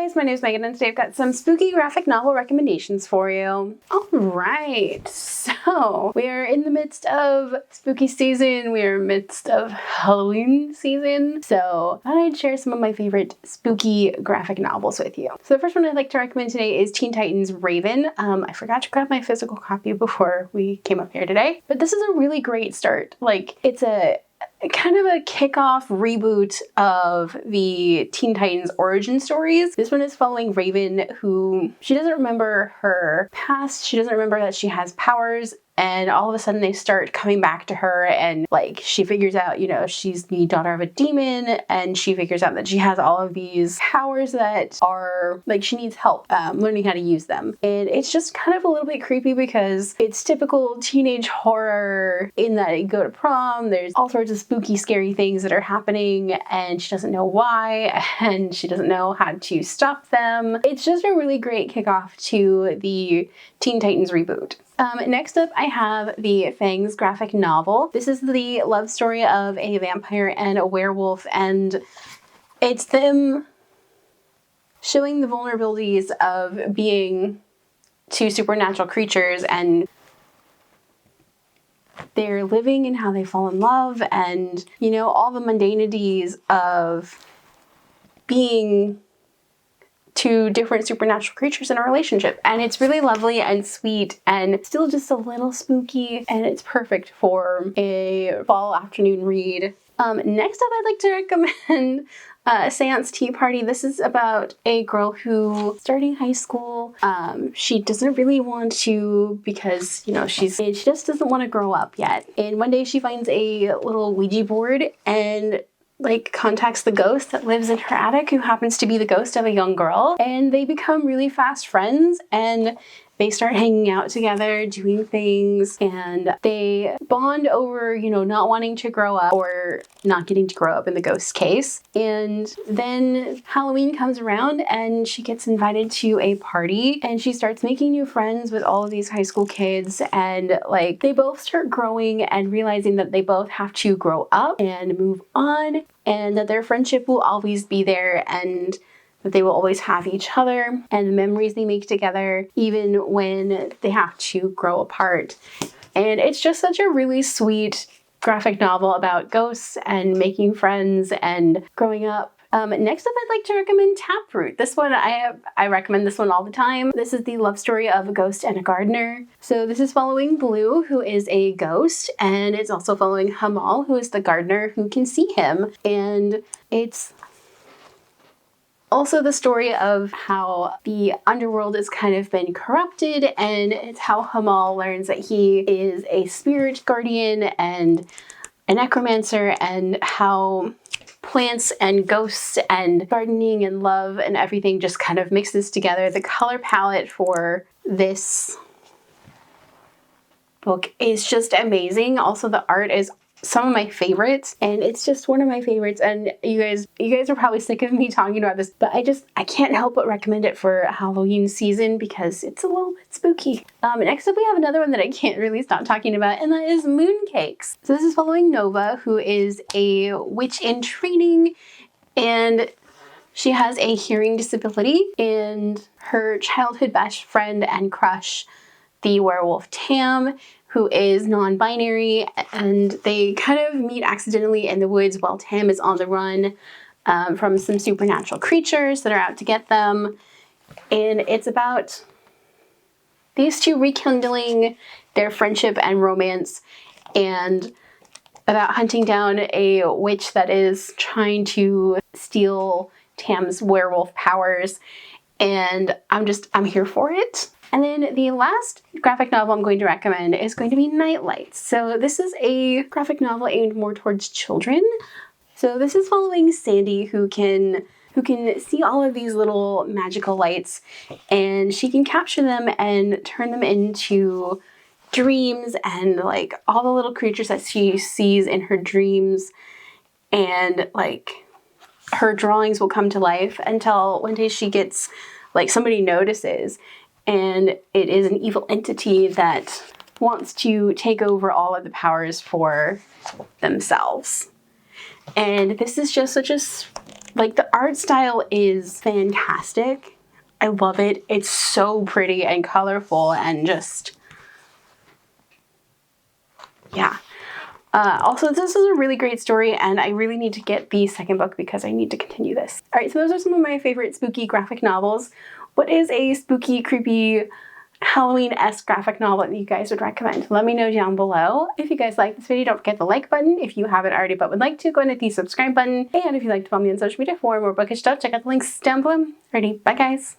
guys, my name is Megan and today I've got some spooky graphic novel recommendations for you. Alright, so we are in the midst of spooky season, we are in the midst of Halloween season, so I thought I'd share some of my favorite spooky graphic novels with you. So the first one I'd like to recommend today is Teen Titans Raven. I forgot to grab my physical copy before we came up here today, but this is a really great start. Like, it's a kind of a kickoff reboot of the Teen Titans origin stories. This one is following Raven, who she doesn't remember her past. She doesn't remember that she has powers. And all of a sudden they start coming back to her and like she figures out, you know, she's the daughter of a demon and she figures out that she has all of these powers that are like she needs help learning how to use them. And it's just kind of a little bit creepy because it's typical teenage horror in that you go to prom, there's all sorts of spooky, scary things that are happening and she doesn't know why and she doesn't know how to stop them. It's just a really great kickoff to the Teen Titans reboot. Next up, I have the Fangs graphic novel. This is the love story of a vampire and a werewolf, and it's them showing the vulnerabilities of being two supernatural creatures and they're living and how they fall in love and, you know, all the mundanities of being two different supernatural creatures in a relationship. And it's really lovely and sweet and still just a little spooky, and it's perfect for a fall afternoon read. Next up, I'd like to recommend Seance Tea Party. This is about a girl who, starting high school, she doesn't really want to because, you know, she just doesn't want to grow up yet. And one day she finds a little Ouija board and like contacts the ghost that lives in her attic, who happens to be the ghost of a young girl, and they become really fast friends and they start hanging out together, doing things, and they bond over, you know, not wanting to grow up or not getting to grow up in the ghost's case. And then Halloween comes around and she gets invited to a party and she starts making new friends with all of these high school kids, and like they both start growing and realizing that they both have to grow up and move on and that their friendship will always be there and that they will always have each other and the memories they make together even when they have to grow apart. And it's just such a really sweet graphic novel about ghosts and making friends and growing up. Next up, I'd like to recommend Taproot. This one, I recommend this one all the time. This is the love story of a ghost and a gardener. So this is following Blue, who is a ghost, and it's also following Hamal, who is the gardener who can see him. And it's also the story of how the underworld has kind of been corrupted, and it's how Hamal learns that he is a spirit guardian and a necromancer, and how plants and ghosts and gardening and love and everything just kind of mixes together. The color palette for this book is just amazing. Also, the art is some of my favorites, and it's just one of my favorites. And you guys are probably sick of me talking about this, but I can't help but recommend it for Halloween season because it's a little bit spooky. Next up, we have another one that I can't really stop talking about, and that is Mooncakes. So this is following Nova, who is a witch in training, and she has a hearing disability, and her childhood best friend and crush, the werewolf Tam, who is non-binary, and they kind of meet accidentally in the woods while Tam is on the run from some supernatural creatures that are out to get them. And it's about these two rekindling their friendship and romance, and about hunting down a witch that is trying to steal Tam's werewolf powers. And I'm here for it. And then the last graphic novel I'm going to recommend is going to be Nightlights. So this is a graphic novel aimed more towards children. So this is following Sandy, who can see all of these little magical lights, and she can capture them and turn them into dreams and like all the little creatures that she sees in her dreams, and like her drawings will come to life until one day she gets like somebody notices, and it is an evil entity that wants to take over all of the powers for themselves. And this is just such a Like, the art style is fantastic. I love it. It's so pretty and colorful and just, yeah. Also, this is a really great story, and I really need to get the second book because I need to continue this. All right, so those are some of my favorite spooky graphic novels. What is a spooky, creepy, Halloween-esque graphic novel that you guys would recommend? Let me know down below. If you guys like this video, don't forget the like button. If you haven't already but would like to, go and hit the subscribe button. And if you'd like to follow me on social media for more bookish stuff, check out the links down below. Alrighty, bye guys.